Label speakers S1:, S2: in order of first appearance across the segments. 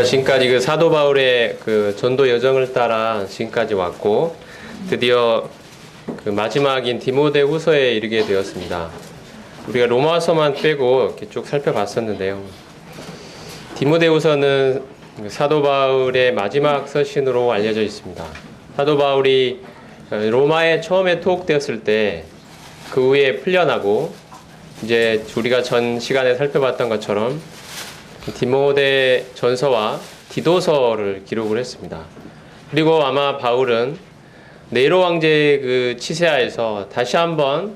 S1: 우리가 지금까지 그 사도 바울의 그 전도 여정을 따라 지금까지 왔고 드디어 그 마지막인 디모데후서에 이르게 되었습니다. 우리가 로마서만 빼고 이렇게 쭉 살펴봤었는데요. 디모데후서는 사도 바울의 마지막 서신으로 알려져 있습니다. 사도 바울이 로마에 처음에 투옥되었을 때 그 후에 풀려나고 이제 우리가 전 시간에 살펴봤던 것처럼 디모데 전서와 디도서를 기록을 했습니다. 그리고 아마 바울은 네로 왕제의 그 치세아에서 다시 한번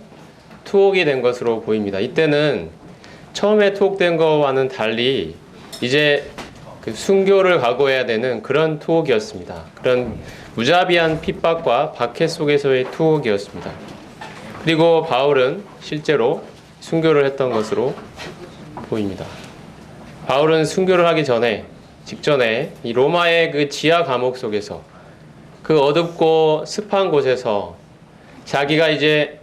S1: 투옥이 된 것으로 보입니다. 이때는 처음에 투옥된 것과는 달리 이제 그 순교를 각오해야 되는 그런 투옥이었습니다. 그런 무자비한 핍박과 박해 속에서의 투옥이었습니다. 그리고 바울은 실제로 순교를 했던 것으로 보입니다. 바울은 순교를 하기 직전에 이 로마의 그 지하 감옥 속에서 그 어둡고 습한 곳에서 자기가 이제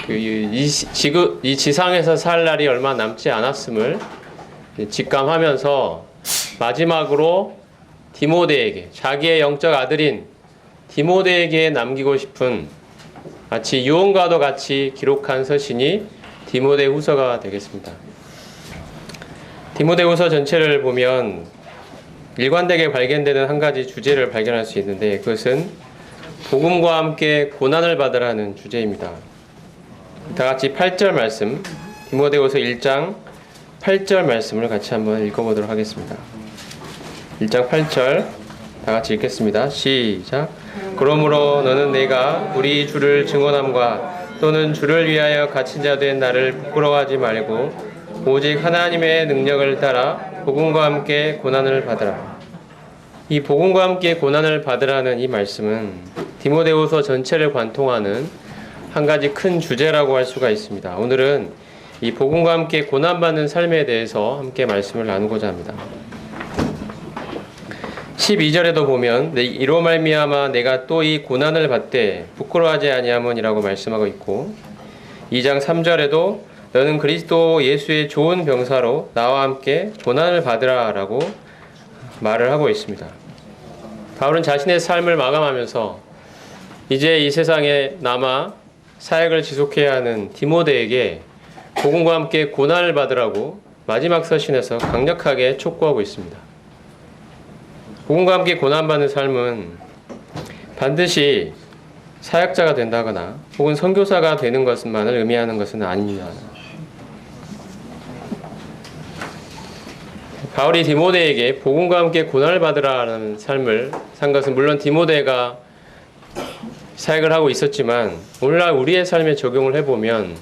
S1: 이 지상에서 살 날이 얼마 남지 않았음을 직감하면서 마지막으로 디모데에게, 자기의 영적 아들인 디모데에게 남기고 싶은 마치 유언과도 같이 기록한 서신이 디모데후서가 되겠습니다. 디모데후서 전체를 보면 일관되게 발견되는 한 가지 주제를 발견할 수 있는데 그것은 복음과 함께 고난을 받으라는 주제입니다. 다 같이 8절 말씀, 디모데후서 1장 8절 말씀을 같이 한번 읽어보도록 하겠습니다. 1장 8절 다 같이 읽겠습니다. 시작. 그러므로 너는 내가 우리 주를 증언함과 또는 주를 위하여 갇힌 자 된 나를 부끄러워하지 말고 오직 하나님의 능력을 따라 복음과 함께 고난을 받으라. 이 복음과 함께 고난을 받으라는 이 말씀은 디모데후서 전체를 관통하는 한 가지 큰 주제라고 할 수가 있습니다. 오늘은 이 복음과 함께 고난받는 삶에 대해서 함께 말씀을 나누고자 합니다. 12절에도 보면 이로 말미암아 내가 또 이 고난을 받되 부끄러워하지 아니함이라고 말씀하고 있고 2장 3절에도 너는 그리스도 예수의 좋은 병사로 나와 함께 고난을 받으라 라고 말을 하고 있습니다. 바울은 자신의 삶을 마감하면서 이제 이 세상에 남아 사역을 지속해야 하는 디모데에게 복음과 함께 고난을 받으라고 마지막 서신에서 강력하게 촉구하고 있습니다. 복음과 함께 고난받는 삶은 반드시 사역자가 된다거나 혹은 선교사가 되는 것만을 의미하는 것은 아닙니다. 바울이 디모데에게 복음과 함께 고난을 받으라는 삶을 산 것은 물론 디모데가 사역을 하고 있었지만 오늘날 우리의 삶에 적용을 해보면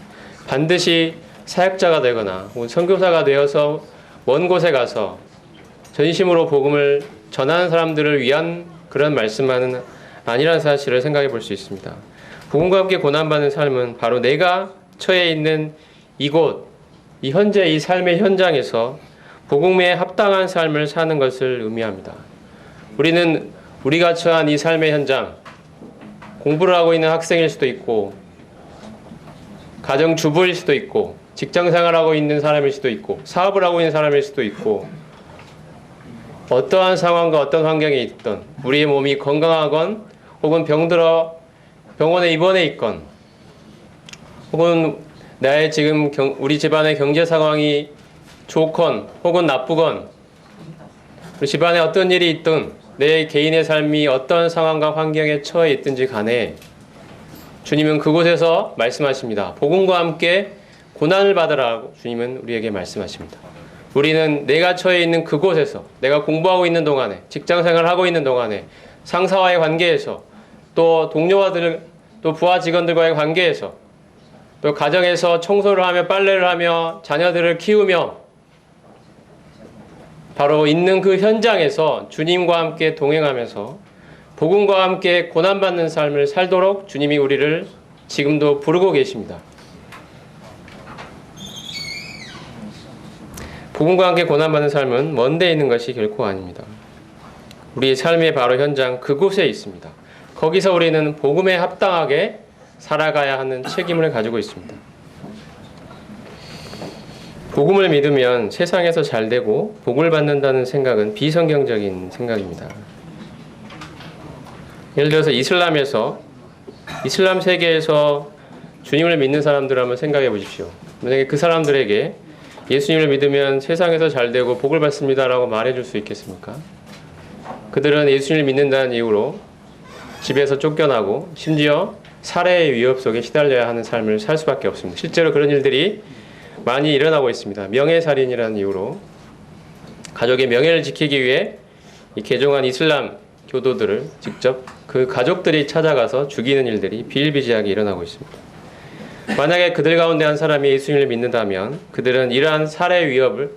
S1: 반드시 사역자가 되거나 혹은 선교사가 되어서 먼 곳에 가서 전심으로 복음을 전하는 사람들을 위한 그런 말씀만은 아니라는 사실을 생각해 볼 수 있습니다. 복음과 함께 고난받는 삶은 바로 내가 처해 있는 이곳, 이 현재 이 삶의 현장에서 복음에 합당한 삶을 사는 것을 의미합니다. 우리는 우리가 처한 이 삶의 현장, 공부를 하고 있는 학생일 수도 있고 가정주부일 수도 있고 직장생활하고 있는 사람일 수도 있고 사업을 하고 있는 사람일 수도 있고 어떠한 상황과 어떤 환경에 있든 우리의 몸이 건강하건 혹은 병들어 병원에 입원해 있건 혹은 나의 지금 우리 집안의 경제 상황이 좋건 혹은 나쁘건 우리 집안에 어떤 일이 있든 내 개인의 삶이 어떤 상황과 환경에 처해 있든지 간에 주님은 그곳에서 말씀하십니다. 복음과 함께 고난을 받으라고 주님은 우리에게 말씀하십니다. 우리는 내가 처해 있는 그곳에서 내가 공부하고 있는 동안에 직장생활을 하고 있는 동안에 상사와의 관계에서 또 동료와들 또 부하 직원들과의 관계에서 또 가정에서 청소를 하며 빨래를 하며 자녀들을 키우며 바로 있는 그 현장에서 주님과 함께 동행하면서 복음과 함께 고난받는 삶을 살도록 주님이 우리를 지금도 부르고 계십니다. 복음과 함께 고난받는 삶은 먼 데 있는 것이 결코 아닙니다. 우리의 삶의 바로 현장 그곳에 있습니다. 거기서 우리는 복음에 합당하게 살아가야 하는 책임을 가지고 있습니다. 복음을 믿으면 세상에서 잘 되고 복을 받는다는 생각은 비성경적인 생각입니다. 예를 들어서 이슬람 세계에서 주님을 믿는 사람들을 한번 생각해 보십시오. 만약에 그 사람들에게 예수님을 믿으면 세상에서 잘 되고 복을 받습니다라고 말해줄 수 있겠습니까? 그들은 예수님을 믿는다는 이유로 집에서 쫓겨나고 심지어 살해의 위협 속에 시달려야 하는 삶을 살 수밖에 없습니다. 실제로 그런 일들이 많이 일어나고 있습니다. 명예살인이라는 이유로 가족의 명예를 지키기 위해 이 개종한 이슬람 교도들을 직접 그 가족들이 찾아가서 죽이는 일들이 비일비재하게 일어나고 있습니다. 만약에 그들 가운데 한 사람이 예수님을 믿는다면 그들은 이러한 살해 위협을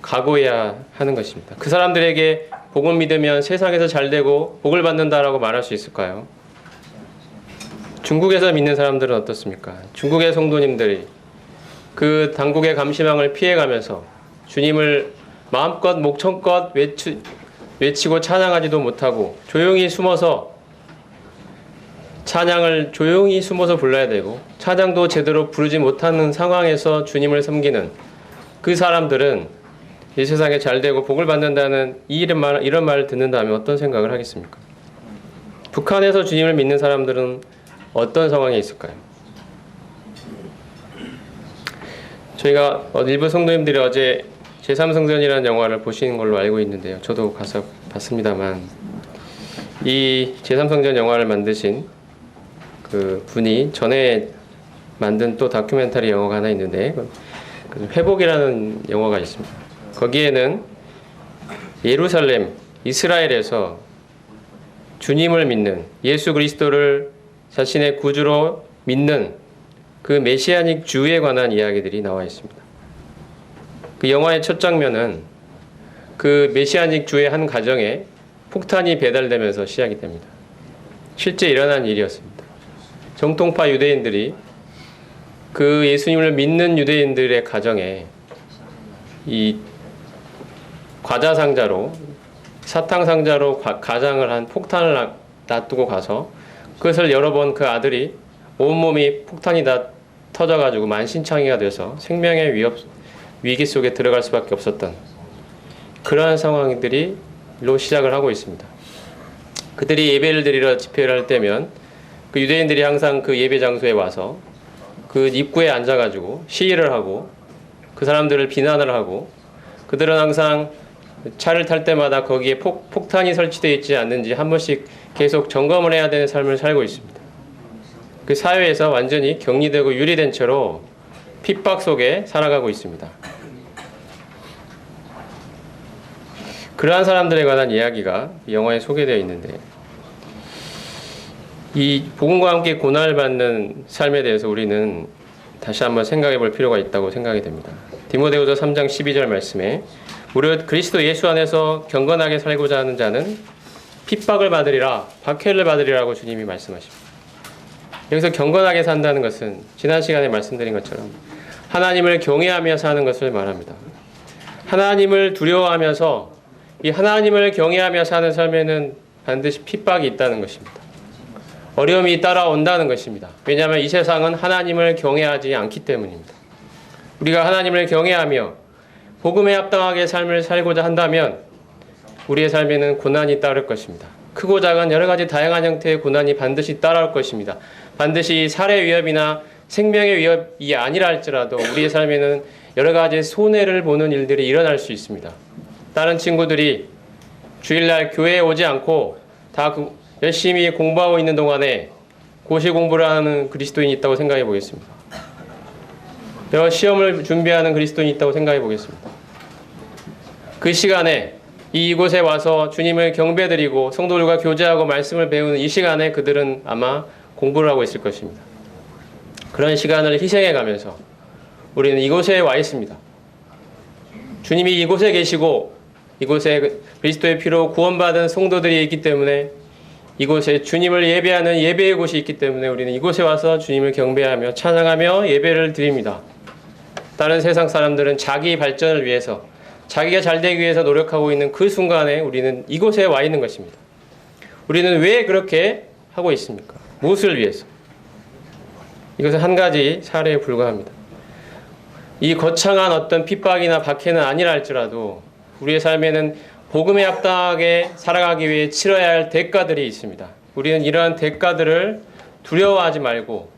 S1: 각오해야 하는 것입니다. 그 사람들에게 복을 믿으면 세상에서 잘 되고 복을 받는다라고 말할 수 있을까요? 중국에서 믿는 사람들은 어떻습니까? 중국의 성도님들이 그 당국의 감시망을 피해가면서 주님을 마음껏 목청껏 외치고 찬양하지도 못하고 조용히 숨어서 찬양을 조용히 숨어서 불러야 되고 찬양도 제대로 부르지 못하는 상황에서 주님을 섬기는 그 사람들은 이 세상에 잘 되고 복을 받는다는 이런 말을 듣는다면 어떤 생각을 하겠습니까? 북한에서 주님을 믿는 사람들은 어떤 상황에 있을까요? 저희가 일부 성도님들이 어제 제3성전이라는 영화를 보시는 걸로 알고 있는데요. 저도 가서 봤습니다만 이 제3성전 영화를 만드신 그 분이 전에 만든 또 다큐멘터리 영화가 하나 있는데 회복이라는 영화가 있습니다. 거기에는 예루살렘, 이스라엘에서 주님을 믿는 예수 그리스도를 자신의 구주로 믿는 그 메시아닉 주에 관한 이야기들이 나와 있습니다. 그 영화의 첫 장면은 그 메시아닉 주의 한 가정에 폭탄이 배달되면서 시작이 됩니다. 실제 일어난 일이었습니다. 정통파 유대인들이 그 예수님을 믿는 유대인들의 가정에 이 과자 상자로 사탕 상자로 가장을 한 폭탄을 놔두고 가서 그것을 여러 번 그 아들이 온몸이 폭탄이 다 터져가지고 만신창이가 돼서 생명의 위기 속에 들어갈 수밖에 없었던 그러한 상황들이 로 시작을 하고 있습니다. 그들이 예배를 드리러 집회를 할 때면 그 유대인들이 항상 그 예배 장소에 와서 그 입구에 앉아가지고 시위를 하고 그 사람들을 비난을 하고 그들은 항상 차를 탈 때마다 거기에 폭탄이 설치되어 있지 않는지 한 번씩 계속 점검을 해야 되는 삶을 살고 있습니다. 그 사회에서 완전히 격리되고 유리된 채로 핍박 속에 살아가고 있습니다. 그러한 사람들에 관한 이야기가 영화에 소개되어 있는데 이 복음과 함께 고난을 받는 삶에 대해서 우리는 다시 한번 생각해 볼 필요가 있다고 생각이 됩니다. 디모데후서 3장 12절 말씀에 무릇 그리스도 예수 안에서 경건하게 살고자 하는 자는 핍박을 받으리라 박해를 받으리라고 주님이 말씀하십니다. 여기서 경건하게 산다는 것은 지난 시간에 말씀드린 것처럼 하나님을 경외하며 사는 것을 말합니다. 하나님을 두려워하면서 이 하나님을 경외하며 사는 삶에는 반드시 핍박이 있다는 것입니다. 어려움이 따라온다는 것입니다. 왜냐하면 이 세상은 하나님을 경외하지 않기 때문입니다. 우리가 하나님을 경외하며 복음에 합당하게 삶을 살고자 한다면 우리의 삶에는 고난이 따를 것입니다. 크고 작은 여러 가지 다양한 형태의 고난이 반드시 따라올 것입니다. 반드시 살해 위협이나 생명의 위협이 아니라 할지라도 우리의 삶에는 여러 가지 손해를 보는 일들이 일어날 수 있습니다. 다른 친구들이 주일날 교회에 오지 않고 다 열심히 공부하고 있는 동안에 고시 공부를 하는 그리스도인이 있다고 생각해 보겠습니다. 여러 시험을 준비하는 그리스도인이 있다고 생각해 보겠습니다. 그 시간에 이곳에 와서 주님을 경배드리고 성도들과 교제하고 말씀을 배우는 이 시간에 그들은 아마 공부를 하고 있을 것입니다. 그런 시간을 희생해 가면서 우리는 이곳에 와 있습니다. 주님이 이곳에 계시고 이곳에 그리스도의 피로 구원받은 성도들이 있기 때문에 이곳에 주님을 예배하는 예배의 곳이 있기 때문에 우리는 이곳에 와서 주님을 경배하며 찬양하며 예배를 드립니다. 다른 세상 사람들은 자기 발전을 위해서 자기가 잘 되기 위해서 노력하고 있는 그 순간에 우리는 이곳에 와 있는 것입니다. 우리는 왜 그렇게 하고 있습니까? 무엇을 위해서? 이것은 한 가지 사례에 불과합니다. 이 거창한 어떤 핍박이나 박해는 아니라 할지라도 우리의 삶에는 복음에 합당하게 살아가기 위해 치러야 할 대가들이 있습니다. 우리는 이러한 대가들을 두려워하지 말고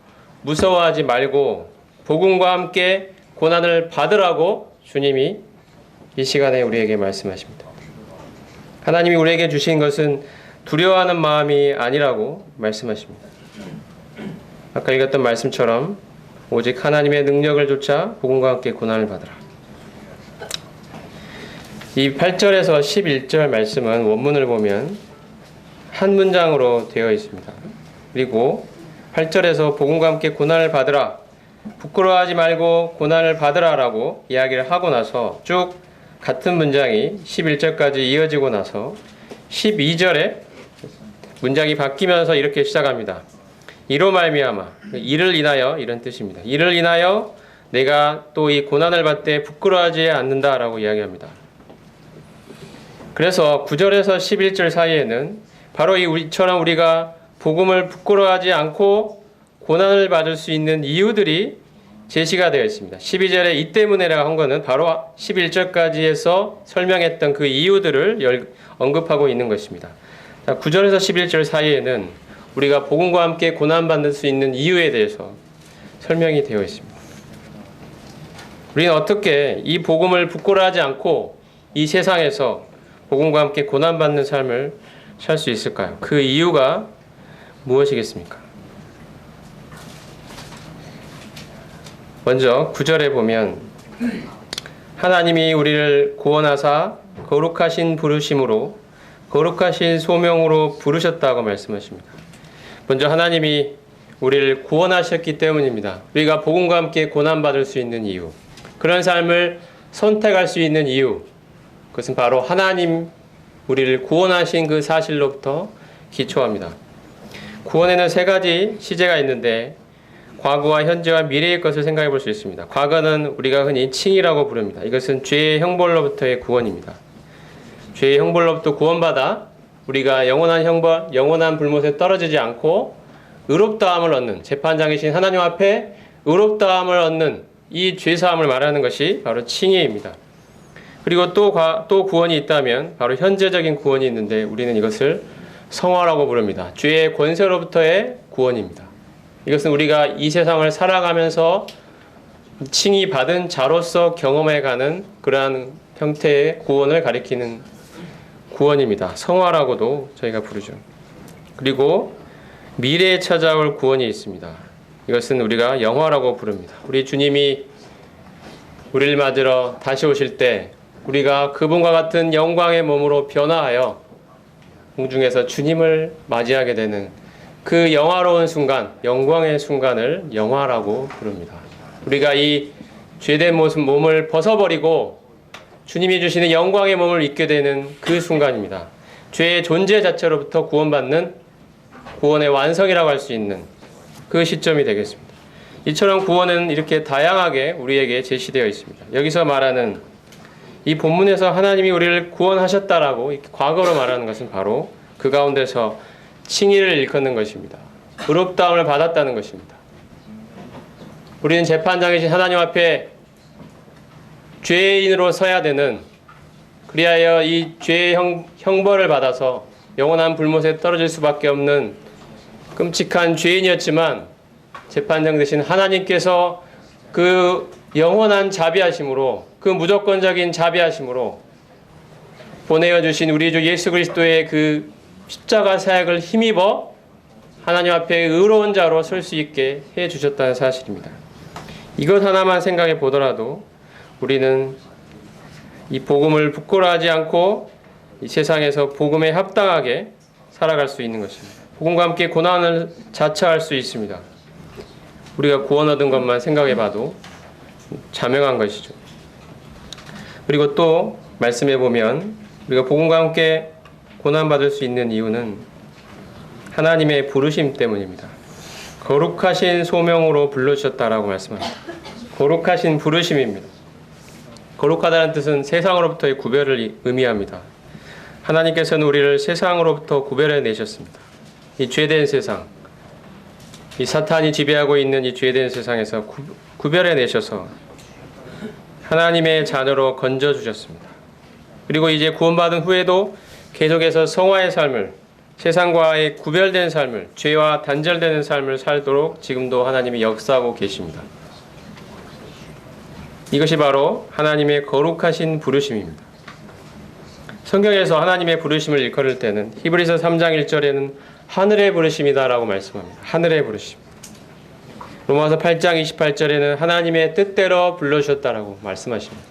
S1: 무서워하지 말고 복음과 함께 고난을 받으라고 주님이 이 시간에 우리에게 말씀하십니다. 하나님이 우리에게 주신 것은 두려워하는 마음이 아니라고 말씀하십니다. 아까 읽었던 말씀처럼 오직 하나님의 능력을 좇아 복음과 함께 고난을 받으라. 이 8절에서 11절 말씀은 원문을 보면 한 문장으로 되어 있습니다. 그리고 8절에서 복음과 함께 고난을 받으라, 부끄러워하지 말고 고난을 받으라 라고 이야기를 하고 나서 쭉 같은 문장이 11절까지 이어지고 나서 12절에 문장이 바뀌면서 이렇게 시작합니다. 이로 말미암아, 이를 인하여, 이런 뜻입니다. 이를 인하여 내가 또 이 고난을 받되 부끄러워하지 않는다 라고 이야기합니다. 그래서 9절에서 11절 사이에는 바로 이처럼 우리가 복음을 부끄러워하지 않고 고난을 받을 수 있는 이유들이 제시가 되어 있습니다. 12절에 이 때문에라고 한 것은 바로 11절까지 해서 설명했던 그 이유들을 언급하고 있는 것입니다. 9절에서 11절 사이에는 우리가 복음과 함께 고난받을 수 있는 이유에 대해서 설명이 되어 있습니다. 우리는 어떻게 이 복음을 부끄러워하지 않고 이 세상에서 복음과 함께 고난받는 삶을 살 수 있을까요? 그 이유가 무엇이겠습니까? 먼저 9절에 보면 하나님이 우리를 구원하사 거룩하신 부르심으로 거룩하신 소명으로 부르셨다고 말씀하십니다. 먼저 하나님이 우리를 구원하셨기 때문입니다. 우리가 복음과 함께 고난받을 수 있는 이유, 그런 삶을 선택할 수 있는 이유, 그것은 바로 하나님 우리를 구원하신 그 사실로부터 기초합니다. 구원에는 세 가지 시제가 있는데 과거와 현재와 미래의 것을 생각해 볼 수 있습니다. 과거는 우리가 흔히 칭이라고 부릅니다. 이것은 죄의 형벌로부터의 구원입니다. 죄의 형벌로부터 구원받아 우리가 영원한 불못에 떨어지지 않고 의롭다함을 얻는, 재판장이신 하나님 앞에 의롭다함을 얻는 이 죄사함을 말하는 것이 바로 칭의입니다. 그리고 또 구원이 있다면 바로 현재적인 구원이 있는데 우리는 이것을 성화라고 부릅니다. 죄의 권세로부터의 구원입니다. 이것은 우리가 이 세상을 살아가면서 칭의 받은 자로서 경험해가는 그러한 형태의 구원을 가리키는 구원입니다. 성화라고도 저희가 부르죠. 그리고 미래에 찾아올 구원이 있습니다. 이것은 우리가 영화라고 부릅니다. 우리 주님이 우리를 맞으러 다시 오실 때 우리가 그분과 같은 영광의 몸으로 변화하여 공중에서 주님을 맞이하게 되는 그 영화로운 순간, 영광의 순간을 영화라고 부릅니다. 우리가 이 죄된 몸을 벗어버리고 주님이 주시는 영광의 몸을 입게 되는 그 순간입니다. 죄의 존재 자체로부터 구원받는 구원의 완성이라고 할 수 있는 그 시점이 되겠습니다. 이처럼 구원은 이렇게 다양하게 우리에게 제시되어 있습니다. 여기서 말하는 이 본문에서 하나님이 우리를 구원하셨다라고 과거로 말하는 것은 바로 그 가운데서 칭의를 일컫는 것입니다. 의롭다함을 받았다는 것입니다. 우리는 재판장이신 하나님 앞에 죄인으로 서야 되는, 그리하여 이 죄의 형벌을 받아서 영원한 불못에 떨어질 수밖에 없는 끔찍한 죄인이었지만 재판장 되신 하나님께서 그 영원한 자비하심으로, 그 무조건적인 자비하심으로 보내어 주신 우리 주 예수 그리스도의 그 십자가 사역을 힘입어 하나님 앞에 의로운 자로 설 수 있게 해 주셨다는 사실입니다. 이것 하나만 생각해 보더라도 우리는 이 복음을 부끄러워하지 않고 이 세상에서 복음에 합당하게 살아갈 수 있는 것입니다. 복음과 함께 고난을 자처할 수 있습니다. 우리가 구원 얻은 것만 생각해 봐도 자명한 것이죠. 그리고 또 말씀해 보면 우리가 복음과 함께 고난받을 수 있는 이유는 하나님의 부르심 때문입니다. 거룩하신 소명으로 불러주셨다라고 말씀합니다. 거룩하신 부르심입니다. 거룩하다는 뜻은 세상으로부터의 구별을 의미합니다. 하나님께서는 우리를 세상으로부터 구별해 내셨습니다. 이 죄된 세상, 이 사탄이 지배하고 있는 이 죄된 세상에서 구별해 내셔서 하나님의 자녀로 건져주셨습니다. 그리고 이제 구원받은 후에도 계속해서 성화의 삶을, 세상과의 구별된 삶을, 죄와 단절되는 삶을 살도록 지금도 하나님이 역사하고 계십니다. 이것이 바로 하나님의 거룩하신 부르심입니다. 성경에서 하나님의 부르심을 일컬을 때는 히브리서 3장 1절에는 하늘의 부르심이다라고 말씀합니다. 하늘의 부르심. 로마서 8장 28절에는 하나님의 뜻대로 불러주셨다라고 말씀하십니다.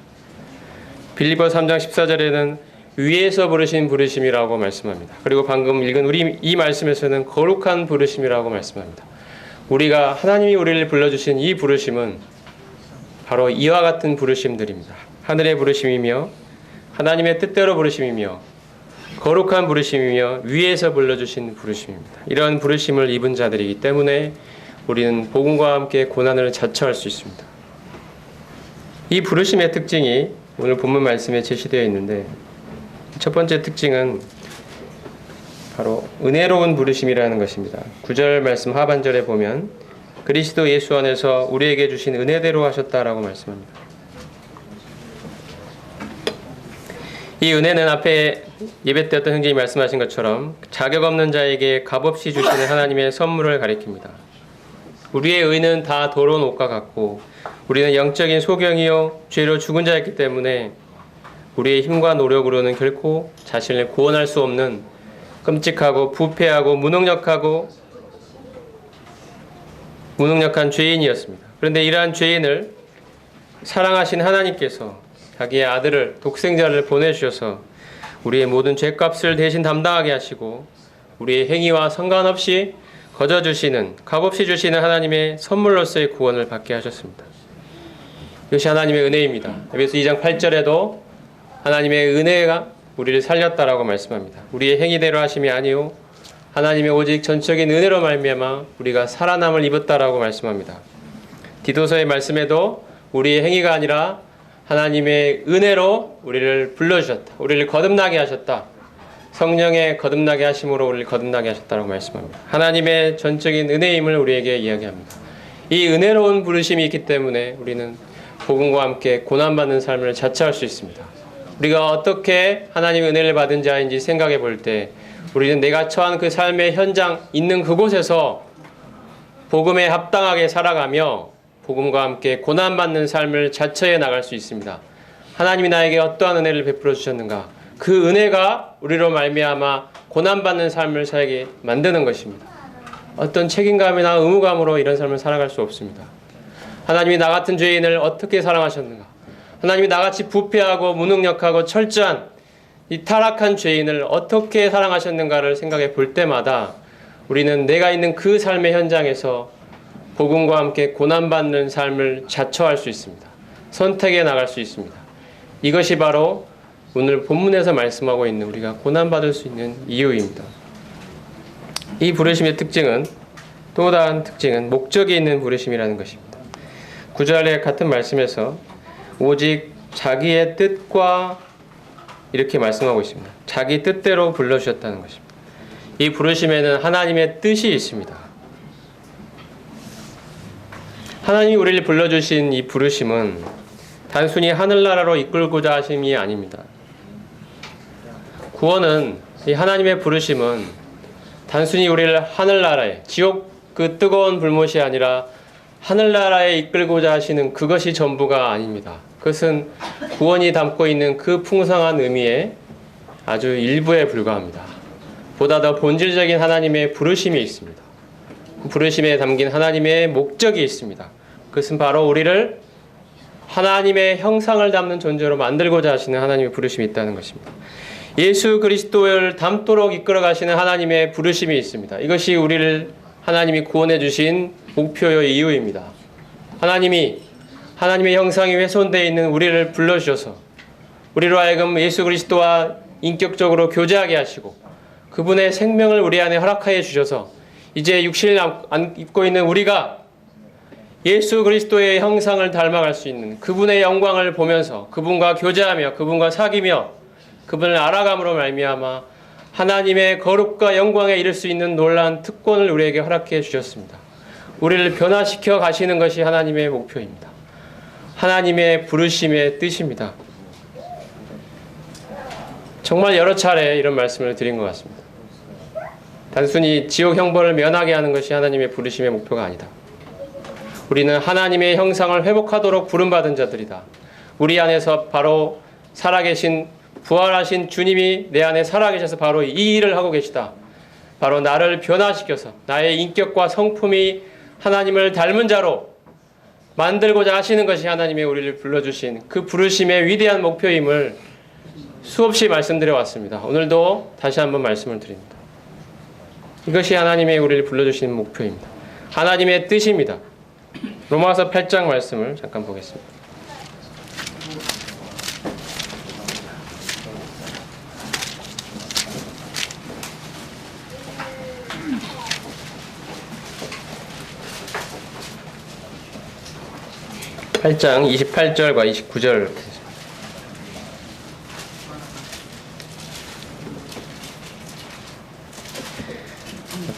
S1: 빌립보 3장 14절에는 위에서 부르신 부르심이라고 말씀합니다. 그리고 방금 읽은 우리 이 말씀에서는 거룩한 부르심이라고 말씀합니다. 우리가 하나님이 우리를 불러주신 이 부르심은 바로 이와 같은 부르심들입니다. 하늘의 부르심이며 하나님의 뜻대로 부르심이며 거룩한 부르심이며 위에서 불러주신 부르심입니다. 이런 부르심을 입은 자들이기 때문에 우리는 복음과 함께 고난을 자처할 수 있습니다. 이 부르심의 특징이 오늘 본문 말씀에 제시되어 있는데 첫 번째 특징은 바로 은혜로운 부르심이라는 것입니다. 9절 말씀 하반절에 보면 그리스도 예수 안에서 우리에게 주신 은혜대로 하셨다라고 말씀합니다. 이 은혜는 앞에 예배 때 어떤 형제님이 말씀하신 것처럼 자격 없는 자에게 값없이 주시는 하나님의 선물을 가리킵니다. 우리의 의는 다 더러운 옷과 같고 우리는 영적인 소경이요 죄로 죽은 자였기 때문에 우리의 힘과 노력으로는 결코 자신을 구원할 수 없는 끔찍하고 부패하고 무능력한 죄인이었습니다. 그런데 이러한 죄인을 사랑하신 하나님께서 자기의 아들을 독생자를 보내주셔서 우리의 모든 죄값을 대신 담당하게 하시고 우리의 행위와 상관없이 거저주시는 값없이 주시는 하나님의 선물로서의 구원을 받게 하셨습니다. 이것이 하나님의 은혜입니다. 에베소 2장 8절에도 하나님의 은혜가 우리를 살렸다라고 말씀합니다. 우리의 행위대로 하심이 아니요 하나님의 오직 전적인 은혜로 말미암아 우리가 살아남을 입었다라고 말씀합니다. 디도서의 말씀에도 우리의 행위가 아니라 하나님의 은혜로 우리를 불러주셨다. 우리를 거듭나게 하셨다. 성령의 거듭나게 하심으로 우리를 거듭나게 하셨다고 말씀합니다. 하나님의 전적인 은혜임을 우리에게 이야기합니다. 이 은혜로운 부르심이 있기 때문에 우리는 복음과 함께 고난받는 삶을 자처할 수 있습니다. 우리가 어떻게 하나님의 은혜를 받은 자인지 생각해 볼 때 우리는 내가 처한 그 삶의 현장 있는 그곳에서 복음에 합당하게 살아가며 복음과 함께 고난받는 삶을 자처해 나갈 수 있습니다. 하나님이 나에게 어떠한 은혜를 베풀어 주셨는가? 그 은혜가 우리로 말미암아 고난받는 삶을 살게 만드는 것입니다. 어떤 책임감이나 의무감으로 이런 삶을 살아갈 수 없습니다. 하나님이 나 같은 죄인을 어떻게 사랑하셨는가? 하나님이 나같이 부패하고 무능력하고 철저한 이 타락한 죄인을 어떻게 사랑하셨는가를 생각해 볼 때마다 우리는 내가 있는 그 삶의 현장에서 복음과 함께 고난받는 삶을 자처할 수 있습니다. 선택해 나갈 수 있습니다. 이것이 바로 오늘 본문에서 말씀하고 있는 우리가 고난받을 수 있는 이유입니다. 이 부르심의 특징은 또 다른 특징은 목적이 있는 부르심이라는 것입니다. 9절의 같은 말씀에서 오직 자기의 뜻과 이렇게 말씀하고 있습니다. 자기 뜻대로 불러주셨다는 것입니다. 이 부르심에는 하나님의 뜻이 있습니다. 하나님이 우리를 불러주신 이 부르심은 단순히 하늘나라로 이끌고자 하심이 아닙니다. 구원은 이 하나님의 부르심은 단순히 우리를 하늘나라에 지옥 그 뜨거운 불못이 아니라 하늘나라에 이끌고자 하시는 그것이 전부가 아닙니다. 그것은 구원이 담고 있는 그 풍성한 의미의 아주 일부에 불과합니다. 보다 더 본질적인 하나님의 부르심이 있습니다. 부르심에 담긴 하나님의 목적이 있습니다. 그것은 바로 우리를 하나님의 형상을 담는 존재로 만들고자 하시는 하나님의 부르심이 있다는 것입니다. 예수 그리스도를 닮도록 이끌어 가시는 하나님의 부르심이 있습니다. 이것이 우리를 하나님이 구원해 주신 목표요 이유입니다. 하나님의 형상이 훼손되어 있는 우리를 불러주셔서 우리로 하여금 예수 그리스도와 인격적으로 교제하게 하시고 그분의 생명을 우리 안에 허락하여 주셔서 이제 육신을 입고 있는 우리가 예수 그리스도의 형상을 닮아갈 수 있는 그분의 영광을 보면서 그분과 교제하며 그분과 사귀며 그분을 알아감으로 말미암아 하나님의 거룩과 영광에 이를 수 있는 놀라운 특권을 우리에게 허락해 주셨습니다. 우리를 변화시켜 가시는 것이 하나님의 목표입니다. 하나님의 부르심의 뜻입니다. 정말 여러 차례 이런 말씀을 드린 것 같습니다. 단순히 지옥 형벌을 면하게 하는 것이 하나님의 부르심의 목표가 아니다. 우리는 하나님의 형상을 회복하도록 부름받은 자들이다. 우리 안에서 바로 살아계신 부활하신 주님이 내 안에 살아계셔서 바로 이 일을 하고 계시다. 바로 나를 변화시켜서 나의 인격과 성품이 하나님을 닮은 자로 만들고자 하시는 것이 하나님의 우리를 불러주신 그 부르심의 위대한 목표임을 수없이 말씀드려 왔습니다. 오늘도 다시 한번 말씀을 드립니다. 이것이 하나님의 우리를 불러주신 목표입니다. 하나님의 뜻입니다. 로마서 8장 말씀을 잠깐 보겠습니다. (8장) 28절과 29절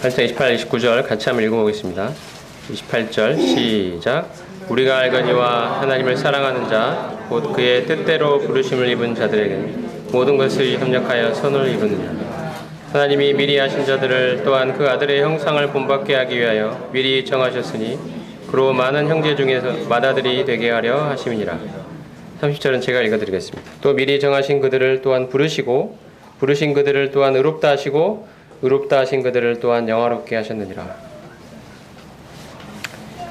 S1: 8장 28, 29절 같이 한번 읽어보겠습니다. 28절 시작. 우리가 알거니와 하나님을 사랑하는 자 곧 그의 뜻대로 부르심을 입은 자들에게 모든 것을 협력하여 선을 이루느니라. 하나님이 미리 하신 자들을 또한 그 아들의 형상을 본받게 하기 위하여 미리 정하셨으니 그로 많은 형제 중에서 맏아들이 되게 하려 하심이니라. 30절은 제가 읽어드리겠습니다. 또 미리 정하신 그들을 또한 부르시고 부르신 그들을 또한 의롭다 하시고 의롭다 하신 그들을 또한 영화롭게 하셨느니라.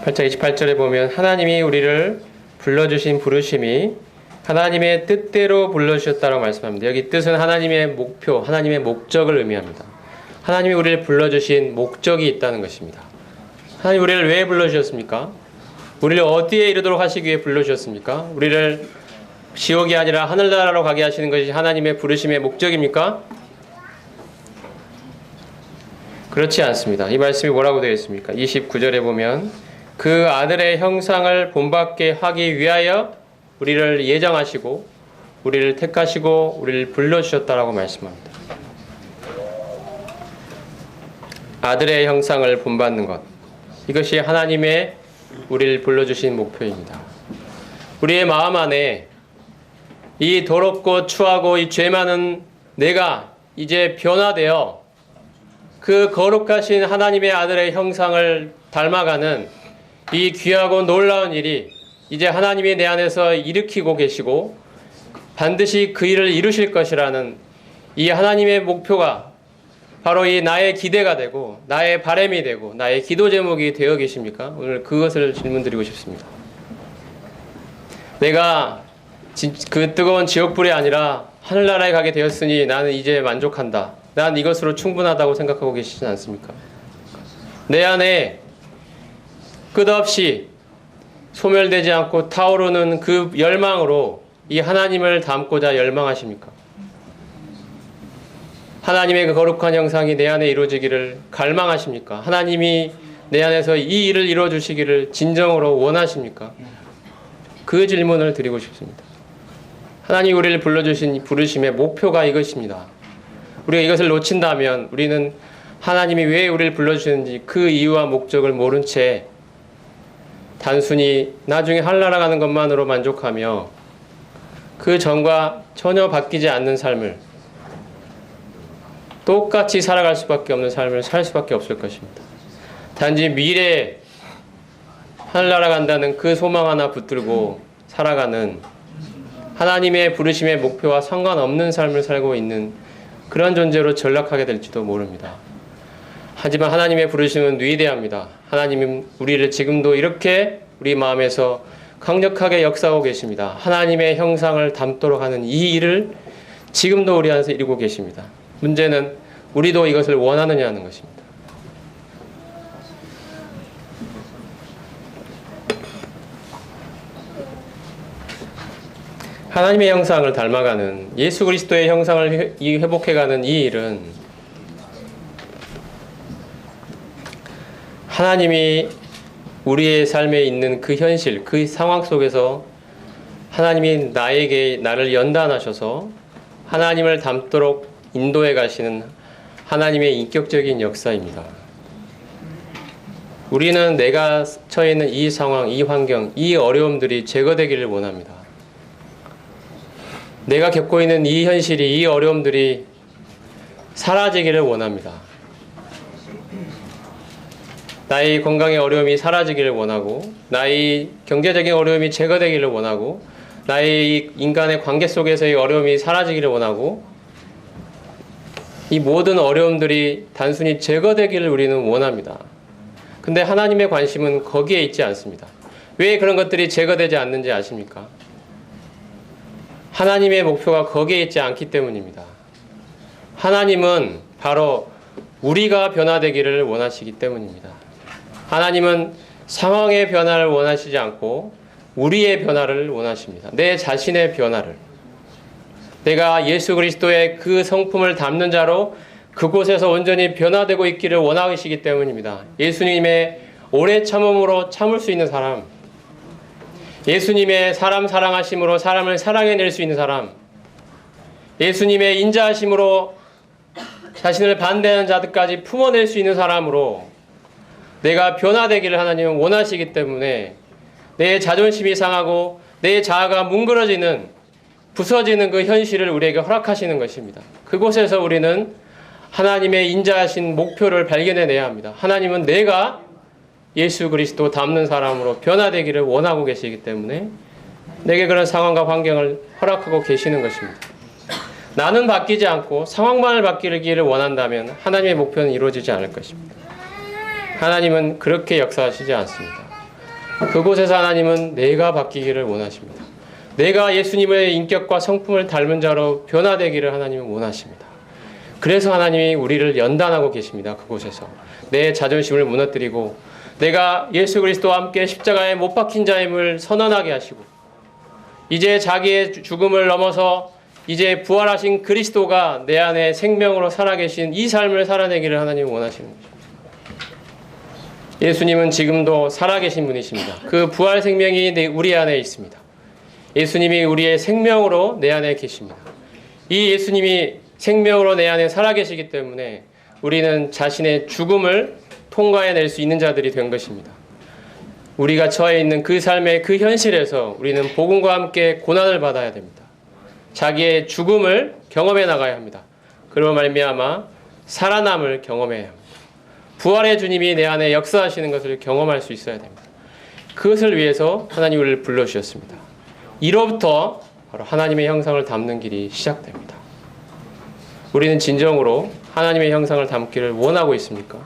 S1: 8장 28절에 보면 하나님이 우리를 불러주신 부르심이 하나님의 뜻대로 불러주셨다고 말씀합니다. 여기 뜻은 하나님의 목표, 하나님의 목적을 의미합니다. 하나님이 우리를 불러주신 목적이 있다는 것입니다. 하나님 우리를 왜 불러주셨습니까? 우리를 어디에 이르도록 하시기 위해 불러주셨습니까? 우리를 지옥이 아니라 하늘나라로 가게 하시는 것이 하나님의 부르심의 목적입니까? 그렇지 않습니다. 이 말씀이 뭐라고 되어 있습니까? 29절에 보면 그 아들의 형상을 본받게 하기 위하여 우리를 예정하시고 우리를 택하시고 우리를 불러주셨다라고 말씀합니다. 아들의 형상을 본받는 것, 이것이 하나님의 우리를 불러주신 목표입니다. 우리의 마음 안에 이 더럽고 추하고 이 죄 많은 내가 이제 변화되어 그 거룩하신 하나님의 아들의 형상을 닮아가는 이 귀하고 놀라운 일이 이제 하나님이 내 안에서 일으키고 계시고 반드시 그 일을 이루실 것이라는 이 하나님의 목표가 바로 이 나의 기대가 되고 나의 바람이 되고 나의 기도 제목이 되어 계십니까? 오늘 그것을 질문드리고 싶습니다. 내가 그 뜨거운 지옥불이 아니라 하늘나라에 가게 되었으니 나는 이제 만족한다. 난 이것으로 충분하다고 생각하고 계시지 않습니까? 내 안에 끝없이 소멸되지 않고 타오르는 그 열망으로 이 하나님을 닮고자 열망하십니까? 하나님의 그 거룩한 형상이 내 안에 이루어지기를 갈망하십니까? 하나님이 내 안에서 이 일을 이루어주시기를 진정으로 원하십니까? 그 질문을 드리고 싶습니다. 하나님 우리를 불러주신 부르심의 목표가 이것입니다. 우리가 이것을 놓친다면 우리는 하나님이 왜 우리를 불러주시는지 그 이유와 목적을 모른 채 단순히 나중에 하늘나라 가는 것만으로 만족하며 그 전과 전혀 바뀌지 않는 삶을 똑같이 살아갈 수밖에 없는 삶을 살 수밖에 없을 것입니다. 단지 미래에 하늘나라 간다는 그 소망 하나 붙들고 살아가는 하나님의 부르심의 목표와 상관없는 삶을 살고 있는 그런 존재로 전락하게 될지도 모릅니다. 하지만 하나님의 부르심은 위대합니다. 하나님은 우리를 지금도 이렇게 우리 마음에서 강력하게 역사하고 계십니다. 하나님의 형상을 닮도록 하는 이 일을 지금도 우리 안에서 이루고 계십니다. 문제는 우리도 이것을 원하느냐 하는 것입니다. 하나님의 형상을 닮아가는 예수 그리스도의 형상을 회복해가는 이 일은 하나님이 우리의 삶에 있는 그 현실, 그 상황 속에서 하나님이 나를 연단하셔서 하나님을 닮도록 인도해 가시는 하나님의 인격적인 역사입니다. 우리는 내가 처해 있는 이 상황, 이 환경, 이 어려움들이 제거되기를 원합니다. 내가 겪고 있는 이 현실이, 이 어려움들이 사라지기를 원합니다. 나의 건강의 어려움이 사라지기를 원하고, 나의 경제적인 어려움이 제거되기를 원하고, 나의 인간의 관계 속에서의 어려움이 사라지기를 원하고, 이 모든 어려움들이 단순히 제거되기를 우리는 원합니다. 근데 하나님의 관심은 거기에 있지 않습니다. 왜 그런 것들이 제거되지 않는지 아십니까? 하나님의 목표가 거기에 있지 않기 때문입니다. 하나님은 바로 우리가 변화되기를 원하시기 때문입니다. 하나님은 상황의 변화를 원하시지 않고 우리의 변화를 원하십니다. 내 자신의 변화를. 내가 예수 그리스도의 그 성품을 담는 자로 그곳에서 온전히 변화되고 있기를 원하시기 때문입니다. 예수님의 오래 참음으로 참을 수 있는 사람, 예수님의 사람 사랑하심으로 사람을 사랑해낼 수 있는 사람, 예수님의 인자하심으로 자신을 반대하는 자들까지 품어낼 수 있는 사람으로 내가 변화되기를 하나님은 원하시기 때문에 내 자존심이 상하고 내 자아가 뭉그러지는, 부서지는 그 현실을 우리에게 허락하시는 것입니다. 그곳에서 우리는 하나님의 인자하신 목표를 발견해내야 합니다. 하나님은 내가 예수 그리스도 닮는 사람으로 변화되기를 원하고 계시기 때문에 내게 그런 상황과 환경을 허락하고 계시는 것입니다. 나는 바뀌지 않고 상황만을 바뀌기를 원한다면 하나님의 목표는 이루어지지 않을 것입니다. 하나님은 그렇게 역사하시지 않습니다. 그곳에서 하나님은 내가 바뀌기를 원하십니다. 내가 예수님의 인격과 성품을 닮은 자로 변화되기를 하나님은 원하십니다. 그래서 하나님이 우리를 연단하고 계십니다. 그곳에서 내 자존심을 무너뜨리고 내가 예수 그리스도와 함께 십자가에 못 박힌 자임을 선언하게 하시고 이제 자기의 죽음을 넘어서 이제 부활하신 그리스도가 내 안에 생명으로 살아계신 이 삶을 살아내기를 하나님은 원하시는 것입니다. 예수님은 지금도 살아계신 분이십니다. 그 부활 생명이 우리 안에 있습니다. 예수님이 우리의 생명으로 내 안에 계십니다. 이 예수님이 생명으로 내 안에 살아계시기 때문에 우리는 자신의 죽음을 통과해낼 수 있는 자들이 된 것입니다. 우리가 처해 있는 그 삶의 그 현실에서 우리는 복음과 함께 고난을 받아야 됩니다. 자기의 죽음을 경험해 나가야 합니다. 그로 말미암아 살아남을 경험해야 합니다. 부활의 주님이 내 안에 역사하시는 것을 경험할 수 있어야 됩니다. 그것을 위해서 하나님 우리를 불러주셨습니다. 이로부터 바로 하나님의 형상을 담는 길이 시작됩니다. 우리는 진정으로 하나님의 형상을 담기를 원하고 있습니까?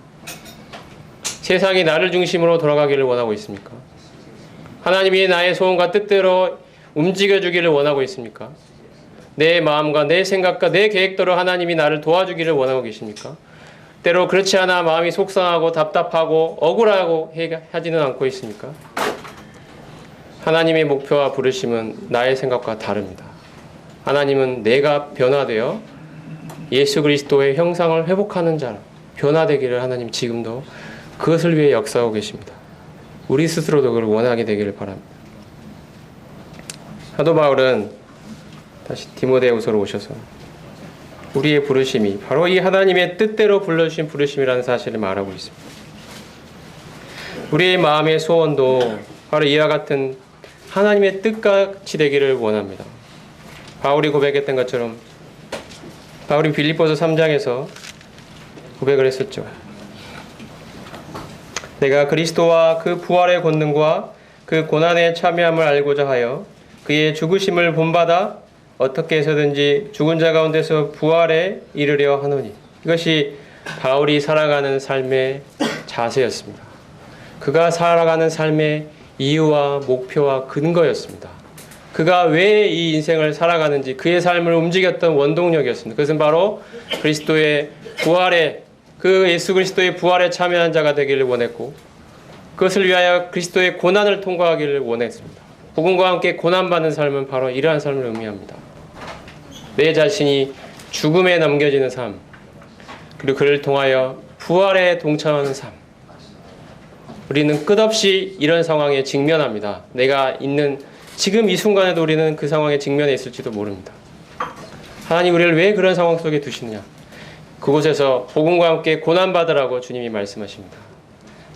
S1: 세상이 나를 중심으로 돌아가기를 원하고 있습니까? 하나님이 나의 소원과 뜻대로 움직여주기를 원하고 있습니까? 내 마음과 내 생각과 내 계획대로 하나님이 나를 도와주기를 원하고 계십니까? 때로 그렇지 않아 마음이 속상하고 답답하고 억울하고 하지는 않고 있습니까? 하나님의 목표와 부르심은 나의 생각과 다릅니다. 하나님은 내가 변화되어 예수 그리스도의 형상을 회복하는 자로 변화되기를 하나님 지금도 그것을 위해 역사하고 계십니다. 우리 스스로도 그걸 원하게 되기를 바랍니다. 사도 바울은 다시 디모데후서로 오셔서 우리의 부르심이 바로 이 하나님의 뜻대로 불러주신 부르심이라는 사실을 말하고 있습니다. 우리의 마음의 소원도 바로 이와 같은 하나님의 뜻같이 되기를 원합니다. 바울이 고백했던 것처럼 바울이 빌립보서 3장에서 고백을 했었죠. 내가 그리스도와 그 부활의 권능과 그 고난에 참여함을 알고자 하여 그의 죽으심을 본받아 어떻게 해서든지 죽은 자 가운데서 부활에 이르려 하노니. 이것이 바울이 살아가는 삶의 자세였습니다. 그가 살아가는 삶의 이유와 목표와 근거였습니다. 그가 왜 이 인생을 살아가는지 그의 삶을 움직였던 원동력이었습니다. 그것은 바로 그리스도의 부활에, 그 예수 그리스도의 부활에 참여한 자가 되기를 원했고 그것을 위하여 그리스도의 고난을 통과하기를 원했습니다. 복음과 함께 고난받는 삶은 바로 이러한 삶을 의미합니다. 내 자신이 죽음에 남겨지는 삶, 그리고 그를 통하여 부활에 동참하는 삶. 우리는 끝없이 이런 상황에 직면합니다. 내가 있는 지금 이 순간에도 우리는 그 상황에 직면해 있을지도 모릅니다. 하나님 우리를 왜 그런 상황 속에 두시느냐? 그곳에서 복음과 함께 고난받으라고 주님이 말씀하십니다.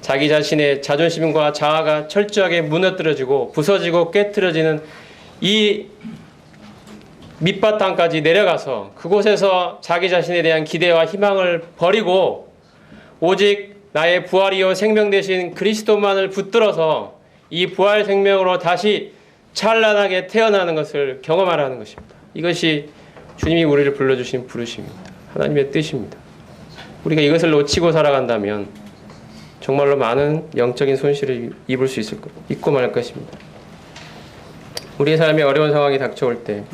S1: 자기 자신의 자존심과 자아가 철저하게 무너뜨려지고 부서지고 깨트려지는 이 밑바탕까지 내려가서 그곳에서 자기 자신에 대한 기대와 희망을 버리고 오직 나의 부활이요 생명 되신 그리스도만을 붙들어서 이 부활 생명으로 다시 찬란하게 태어나는 것을 경험하라는 것입니다. 이것이 주님이 우리를 불러주신 부르심입니다. 하나님의 뜻입니다. 우리가 이것을 놓치고 살아간다면 정말로 많은 영적인 손실을 입을 수 있고 말 것입니다. 우리의 삶에 어려운 상황이 닥쳐올 때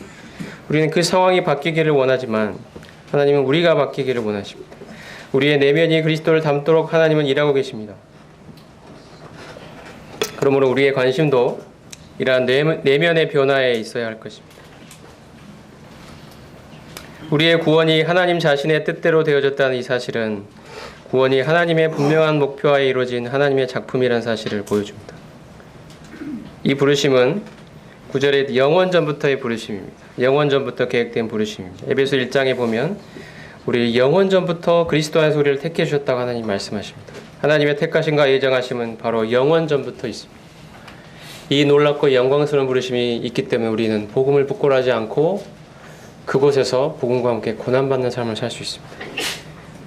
S1: 우리는 그 상황이 바뀌기를 원하지만 하나님은 우리가 바뀌기를 원하십니다. 우리의 내면이 그리스도를 닮도록 하나님은 일하고 계십니다. 그러므로 우리의 관심도 이러한 내면의 변화에 있어야 할 것입니다. 우리의 구원이 하나님 자신의 뜻대로 되어졌다는 이 사실은 구원이 하나님의 분명한 목표하에 이루어진 하나님의 작품이라는 사실을 보여줍니다. 이 부르심은 9절에 영원전부터의 부르심입니다. 영원전부터 계획된 부르심입니다. 에베소 1장에 보면 우리 영원전부터 그리스도 안에서 우리를 택해 주셨다고 하나님 말씀하십니다. 하나님의 택하심과 예정하심은 바로 영원전부터 있습니다. 이 놀랍고 영광스러운 부르심이 있기 때문에 우리는 복음을 부끄러워하지 않고 그곳에서 복음과 함께 고난받는 삶을 살 수 있습니다.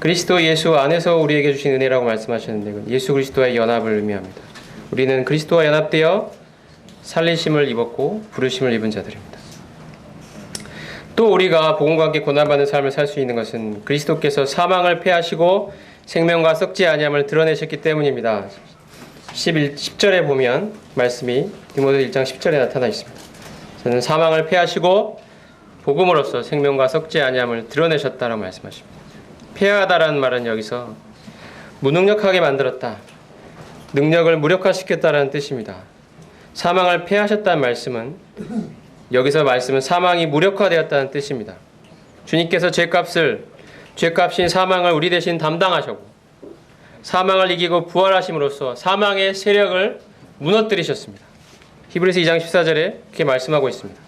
S1: 그리스도 예수 안에서 우리에게 주신 은혜라고 말씀하셨는데 예수 그리스도와의 연합을 의미합니다. 우리는 그리스도와 연합되어 살리심을 입었고 부르심을 입은 자들입니다. 또 우리가 복음과 함께 고난받는 삶을 살 수 있는 것은 그리스도께서 사망을 패하시고 생명과 썩지 아니함을 드러내셨기 때문입니다. 10절에 보면 말씀이 디모데 1장 10절에 나타나 있습니다. 저는 사망을 패하시고 복음으로써 생명과 썩지 아니함을 드러내셨다라고 말씀하십니다. 패하다라는 말은 여기서 무능력하게 만들었다, 능력을 무력화시켰다라는 뜻입니다. 사망을 패하셨다는 말씀은 여기서 말씀은 사망이 무력화되었다는 뜻입니다. 주님께서 죄값인 사망을 우리 대신 담당하셨고 사망을 이기고 부활하심으로써 사망의 세력을 무너뜨리셨습니다. 히브리서 2장 14절에 그렇게 말씀하고 있습니다.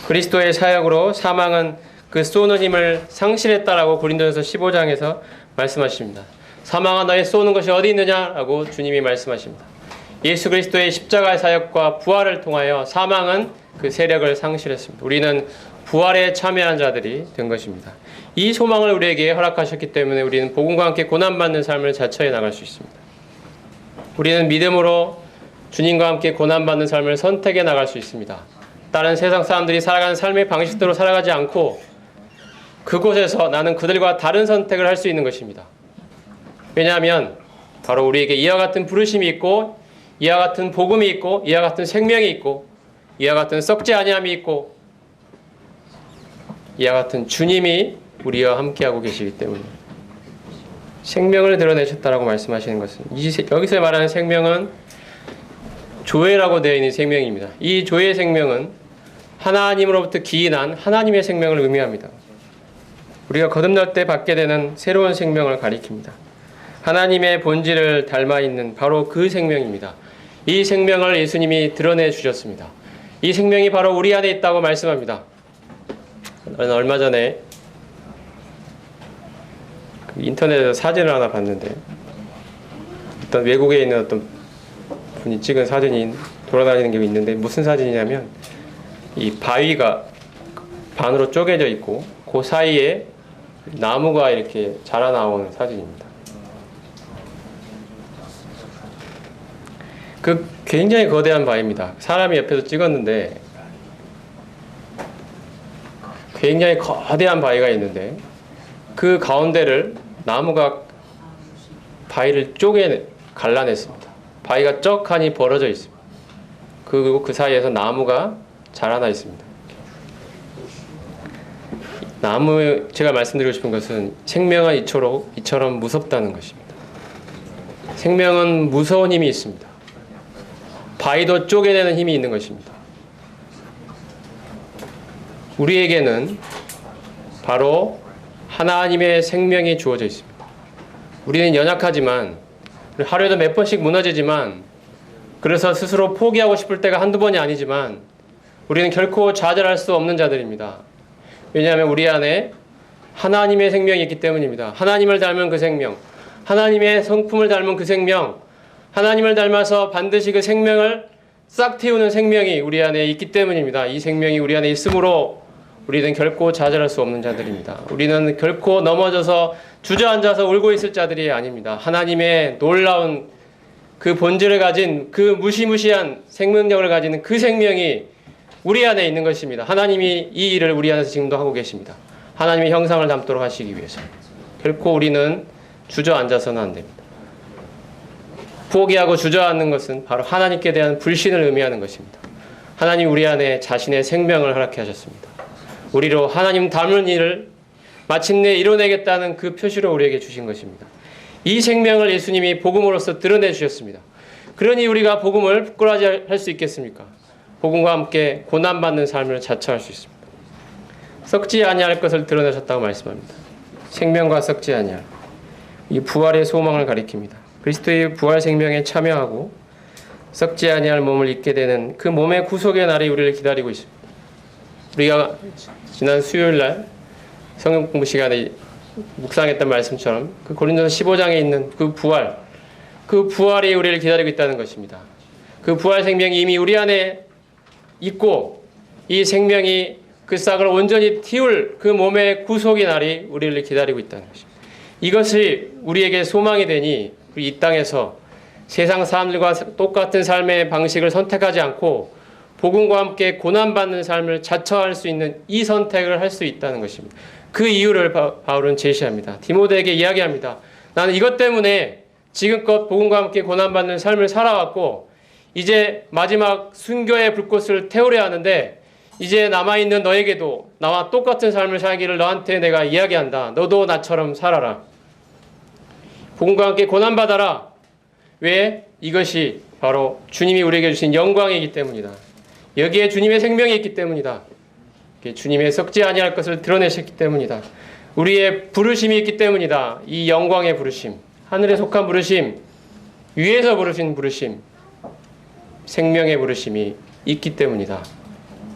S1: 그리스도의 사역으로 사망은 그 쏘는 힘을 상실했다라고 고린도전서 15장에서 말씀하십니다. 사망아 너의 쏘는 것이 어디 있느냐라고 주님이 말씀하십니다. 예수 그리스도의 십자가의 사역과 부활을 통하여 사망은 그 세력을 상실했습니다. 우리는 부활에 참여한 자들이 된 것입니다. 이 소망을 우리에게 허락하셨기 때문에 우리는 복음과 함께 고난받는 삶을 자처해 나갈 수 있습니다. 우리는 믿음으로 주님과 함께 고난받는 삶을 선택해 나갈 수 있습니다. 다른 세상 사람들이 살아가는 삶의 방식대로 살아가지 않고 그곳에서 나는 그들과 다른 선택을 할 수 있는 것입니다. 왜냐하면 바로 우리에게 이와 같은 부르심이 있고 이와 같은 복음이 있고 이와 같은 생명이 있고 이와 같은 썩지 아니함이 있고 이와 같은 주님이 우리와 함께하고 계시기 때문에 생명을 드러내셨다라고 말씀하시는 것은 여기서 말하는 생명은 조회라고 되어 있는 생명입니다. 이 조회 생명은 하나님으로부터 기인한 하나님의 생명을 의미합니다. 우리가 거듭날 때 받게 되는 새로운 생명을 가리킵니다. 하나님의 본질을 닮아 있는 바로 그 생명입니다. 이 생명을 예수님이 드러내 주셨습니다. 이 생명이 바로 우리 안에 있다고 말씀합니다. 얼마 전에 인터넷에서 사진을 하나 봤는데 어떤 외국에 있는 어떤 분이 찍은 사진이 돌아다니는 게 있는데 무슨 사진이냐면 이 바위가 반으로 쪼개져 있고 그 사이에 나무가 이렇게 자라나오는 사진입니다. 그 굉장히 거대한 바위입니다. 사람이 옆에서 찍었는데 굉장히 거대한 바위가 있는데 그 가운데를 나무가 바위를 갈라냈습니다. 바위가 쩍하니 벌어져 있습니다. 그리고 그 사이에서 나무가 자라나 있습니다. 제가 말씀드리고 싶은 것은 생명은 이처럼 무섭다는 것입니다. 생명은 무서운 힘이 있습니다. 바위도 쪼개내는 힘이 있는 것입니다. 우리에게는 바로 하나님의 생명이 주어져 있습니다. 우리는 연약하지만 하루에도 몇 번씩 무너지지만 그래서 스스로 포기하고 싶을 때가 한두 번이 아니지만 우리는 결코 좌절할 수 없는 자들입니다. 왜냐하면 우리 안에 하나님의 생명이 있기 때문입니다. 하나님을 닮은 그 생명, 하나님의 성품을 닮은 그 생명, 하나님을 닮아서 반드시 그 생명을 싹 틔우는 생명이 우리 안에 있기 때문입니다. 이 생명이 우리 안에 있으므로 우리는 결코 좌절할 수 없는 자들입니다. 우리는 결코 넘어져서 주저앉아서 울고 있을 자들이 아닙니다. 하나님의 놀라운 그 본질을 가진 그 무시무시한 생명력을 가지는 그 생명이 우리 안에 있는 것입니다. 하나님이 이 일을 우리 안에서 지금도 하고 계십니다. 하나님의 형상을 담도록 하시기 위해서. 결코 우리는 주저앉아서는 안 됩니다. 포기하고 주저앉는 것은 바로 하나님께 대한 불신을 의미하는 것입니다. 하나님 우리 안에 자신의 생명을 허락해 하셨습니다. 우리로 하나님 닮은 일을 마침내 이뤄내겠다는 그 표시로 우리에게 주신 것입니다. 이 생명을 예수님이 복음으로써 드러내 주셨습니다. 그러니 우리가 복음을 부끄러워하지 할 수 있겠습니까? 복음과 함께 고난받는 삶을 자처할 수 있습니다. 썩지 아니할 것을 드러내셨다고 말씀합니다. 생명과 썩지 아니할 이 부활의 소망을 가리킵니다. 그리스도의 부활 생명에 참여하고 썩지 아니할 몸을 입게 되는 그 몸의 구속의 날이 우리를 기다리고 있습니다. 우리가 지난 수요일 날 성경 공부 시간에 묵상했던 말씀처럼 그 고린도서 15장에 있는 그 부활이 우리를 기다리고 있다는 것입니다. 그 부활 생명이 이미 우리 안에 있고 이 생명이 그 싹을 온전히 틔울 그 몸의 구속의 날이 우리를 기다리고 있다는 것입니다. 이것이 우리에게 소망이 되니 이 땅에서 세상 사람들과 똑같은 삶의 방식을 선택하지 않고 복음과 함께 고난받는 삶을 자처할 수 있는 이 선택을 할 수 있다는 것입니다. 그 이유를 바울은 제시합니다. 디모데에게 이야기합니다. 나는 이것 때문에 지금껏 복음과 함께 고난받는 삶을 살아왔고 이제 마지막 순교의 불꽃을 태우려 하는데 이제 남아있는 너에게도 나와 똑같은 삶을 살기를 너한테 내가 이야기한다. 너도 나처럼 살아라. 복음과 함께 고난받아라. 왜? 이것이 바로 주님이 우리에게 주신 영광이기 때문이다. 여기에 주님의 생명이 있기 때문이다. 주님의 썩지 아니할 것을 드러내셨기 때문이다. 우리의 부르심이 있기 때문이다. 이 영광의 부르심, 하늘에 속한 부르심, 위에서 부르신 부르심, 생명의 부르심이 있기 때문이다.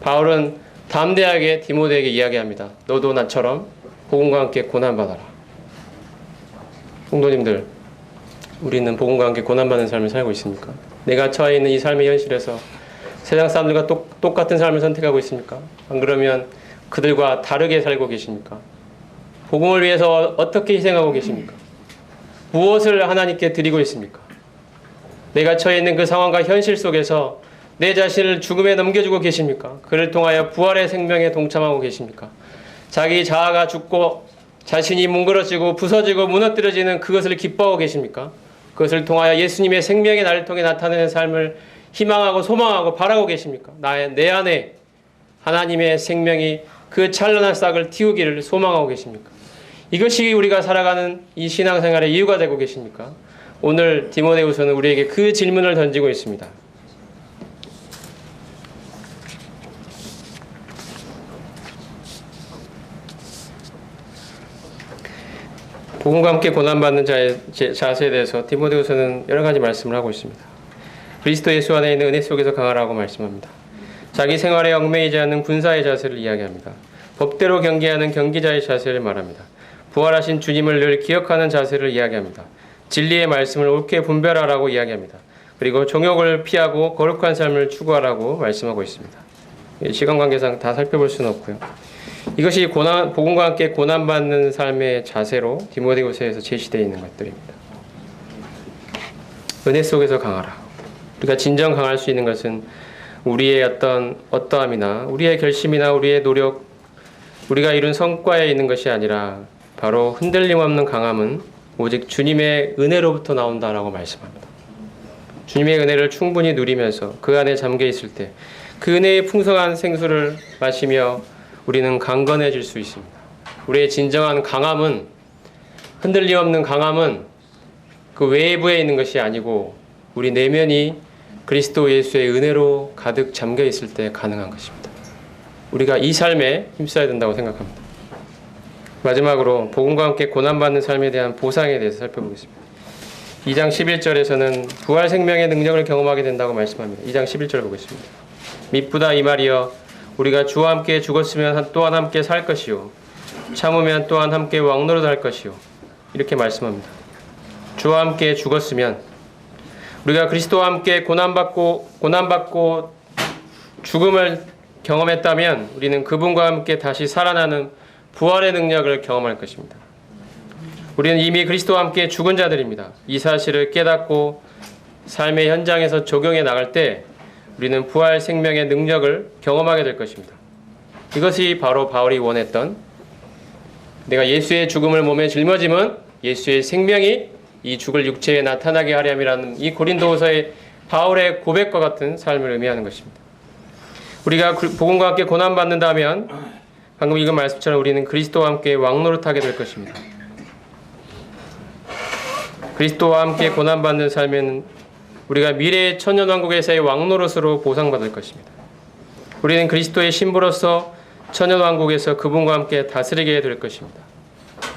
S1: 바울은 담대하게 디모데에게 이야기합니다. 너도 나처럼 복음과 함께 고난받아라. 성도님들, 우리는 복음과 함께 고난받는 삶을 살고 있습니까? 내가 처해 있는 이 삶의 현실에서 세상 사람들과 똑같은 삶을 선택하고 있습니까? 안 그러면 그들과 다르게 살고 계십니까? 복음을 위해서 어떻게 희생하고 계십니까? 무엇을 하나님께 드리고 있습니까? 내가 처해 있는 그 상황과 현실 속에서 내 자신을 죽음에 넘겨주고 계십니까? 그를 통하여 부활의 생명에 동참하고 계십니까? 자기 자아가 죽고 자신이 뭉그러지고 부서지고 무너뜨려지는 그것을 기뻐하고 계십니까? 그것을 통하여 예수님의 생명이 나를 통해 나타내는 삶을 희망하고 소망하고 바라고 계십니까? 내 안에 하나님의 생명이 그 찬란한 싹을 틔우기를 소망하고 계십니까? 이것이 우리가 살아가는 이 신앙생활의 이유가 되고 계십니까? 오늘 디모데후서는 우리에게 그 질문을 던지고 있습니다. 복음과 함께 고난받는 자세에 대해서 디모데후서는 여러 가지 말씀을 하고 있습니다. 그리스도 예수 안에 있는 은혜 속에서 강하라고 말씀합니다. 자기 생활에 얽매이지 않는 군사의 자세를 이야기합니다. 법대로 경계하는 경기자의 자세를 말합니다. 부활하신 주님을 늘 기억하는 자세를 이야기합니다. 진리의 말씀을 옳게 분별하라고 이야기합니다. 그리고 종욕을 피하고 거룩한 삶을 추구하라고 말씀하고 있습니다. 시간 관계상 다 살펴볼 수는 없고요. 이것이 복음과 함께 고난받는 삶의 자세로 디모데후서에서 제시되어 있는 것들입니다. 은혜 속에서 강하라. 우리가 진정 강할 수 있는 것은 우리의 어떠함이나 우리의 결심이나 우리의 노력, 우리가 이룬 성과에 있는 것이 아니라 바로 흔들림 없는 강함은 오직 주님의 은혜로부터 나온다라고 말씀합니다. 주님의 은혜를 충분히 누리면서 그 안에 잠겨 있을 때 그 은혜의 풍성한 생수를 마시며 우리는 강건해질 수 있습니다. 우리의 진정한 강함은, 흔들림 없는 강함은 그 외부에 있는 것이 아니고 우리 내면이 그리스도 예수의 은혜로 가득 잠겨 있을 때 가능한 것입니다. 우리가 이 삶에 힘써야 된다고 생각합니다. 마지막으로 복음과 함께 고난받는 삶에 대한 보상에 대해서 살펴보겠습니다. 2장 11절에서는 부활 생명의 능력을 경험하게 된다고 말씀합니다. 2장 11절 보겠습니다. 미쁘다 이 말이여 우리가 주와 함께 죽었으면 또한 함께 살 것이요 참으면 또한 함께 왕노릇할 것이요 이렇게 말씀합니다. 주와 함께 죽었으면, 우리가 그리스도와 함께 고난받고 죽음을 경험했다면 우리는 그분과 함께 다시 살아나는 부활의 능력을 경험할 것입니다. 우리는 이미 그리스도와 함께 죽은 자들입니다. 이 사실을 깨닫고 삶의 현장에서 적용해 나갈 때 우리는 부활 생명의 능력을 경험하게 될 것입니다. 이것이 바로 바울이 원했던, 내가 예수의 죽음을 몸에 짊어짐은 예수의 생명이 이 죽을 육체에 나타나게 하려 함이라는 이 고린도후서의 바울의 고백과 같은 삶을 의미하는 것입니다. 우리가 복음과 함께 고난받는다면 방금 읽은 말씀처럼 우리는 그리스도와 함께 왕노릇하게 될 것입니다. 그리스도와 함께 고난받는 삶은 우리가 미래의 천년왕국에서의 왕노릇으로 보상받을 것입니다. 우리는 그리스도의 신부로서 천년왕국에서 그분과 함께 다스리게 될 것입니다.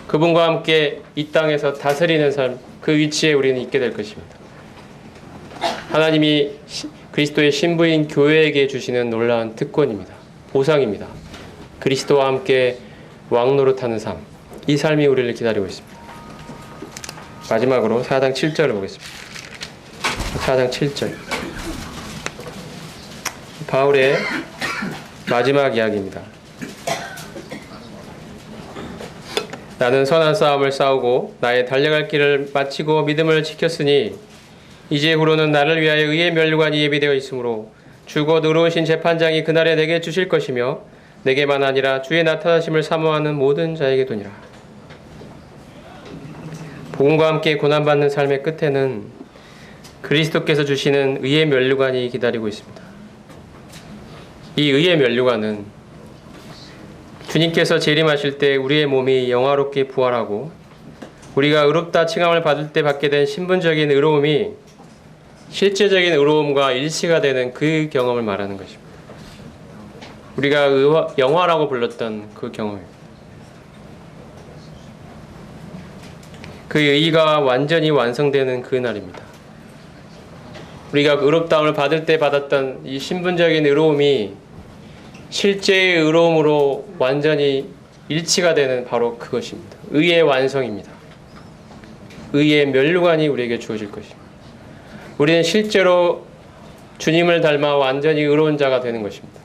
S1: 그분과 함께 이 땅에서 다스리는 삶, 그 위치에 우리는 있게 될 것입니다. 하나님이 그리스도의 신부인 교회에게 주시는 놀라운 특권입니다. 보상입니다. 그리스도와 함께 왕노릇하는 삶, 이 삶이 우리를 기다리고 있습니다. 마지막으로 4장 7절을 보겠습니다. 4장 7절. 바울의 마지막 이야기입니다. 나는 선한 싸움을 싸우고 나의 달려갈 길을 마치고 믿음을 지켰으니 이제 후로는 나를 위하여 의의 면류관이 예비되어 있으므로 주 곧 의로우신 재판장이 그날에 내게 주실 것이며 내게만 아니라 주의 나타나심을 사모하는 모든 자에게 도니라. 복음과 함께 고난받는 삶의 끝에는 그리스도께서 주시는 의의 면류관이 기다리고 있습니다. 이 의의 면류관은 주님께서 재림하실 때 우리의 몸이 영화롭게 부활하고 우리가 의롭다 칭함을 받을 때 받게 된 신분적인 의로움이 실제적인 의로움과 일치가 되는 그 경험을 말하는 것입니다. 우리가 영화라고 불렀던 그 경험입니다. 그 의의가 완전히 완성되는 그 날입니다. 우리가 의롭다함을 받을 때 받았던 이 신분적인 의로움이 실제의 의로움으로 완전히 일치가 되는 바로 그것입니다. 의의 완성입니다. 의의 면류관이 우리에게 주어질 것입니다. 우리는 실제로 주님을 닮아 완전히 의로운 자가 되는 것입니다.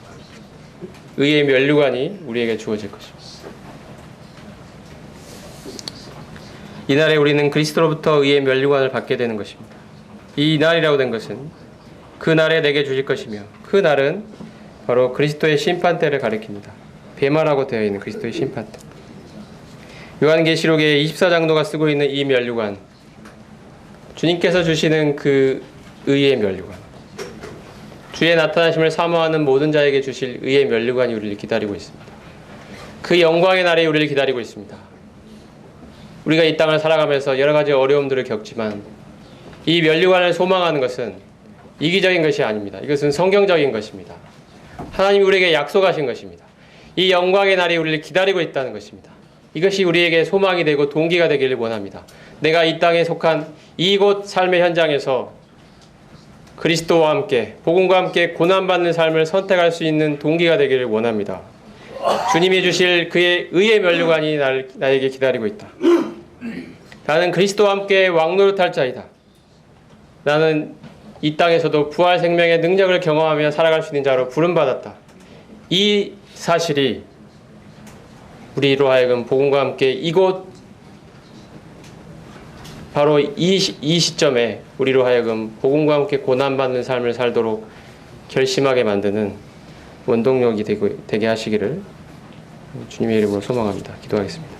S1: 의의 면류관이 우리에게 주어질 것입니다. 이날에 우리는 그리스도로부터 의의 면류관을 받게 되는 것입니다. 이 날이라고 된 것은 그 날에 내게 주실 것이며, 그 날은 바로 그리스도의 심판대를 가리킵니다. 폐마라고 되어 있는 그리스도의 심판대. 요한계시록의 24장로가 쓰고 있는 이 면류관, 주님께서 주시는 그 의의 면류관, 주의 나타나심을 사모하는 모든 자에게 주실 의의 면류관이 우리를 기다리고 있습니다. 그 영광의 날이 우리를 기다리고 있습니다. 우리가 이 땅을 살아가면서 여러 가지 어려움들을 겪지만 이 면류관을 소망하는 것은 이기적인 것이 아닙니다. 이것은 성경적인 것입니다. 하나님이 우리에게 약속하신 것입니다. 이 영광의 날이 우리를 기다리고 있다는 것입니다. 이것이 우리에게 소망이 되고 동기가 되기를 원합니다. 내가 이 땅에 속한 이곳 삶의 현장에서 그리스도와 함께, 복음과 함께 고난받는 삶을 선택할 수 있는 동기가 되기를 원합니다. 주님이 주실 그의 의의 면류관이 나에게 기다리고 있다. 나는 그리스도와 함께 왕노릇할 자이다. 나는 이 땅에서도 부활 생명의 능력을 경험하며 살아갈 수 있는 자로 부름받았다. 이 사실이 우리로 하여금 복음과 함께 이곳 바로 이 시점에 우리로 하여금 복음과 함께 고난받는 삶을 살도록 결심하게 만드는 원동력이 되게 하시기를 주님의 이름으로 소망합니다. 기도하겠습니다.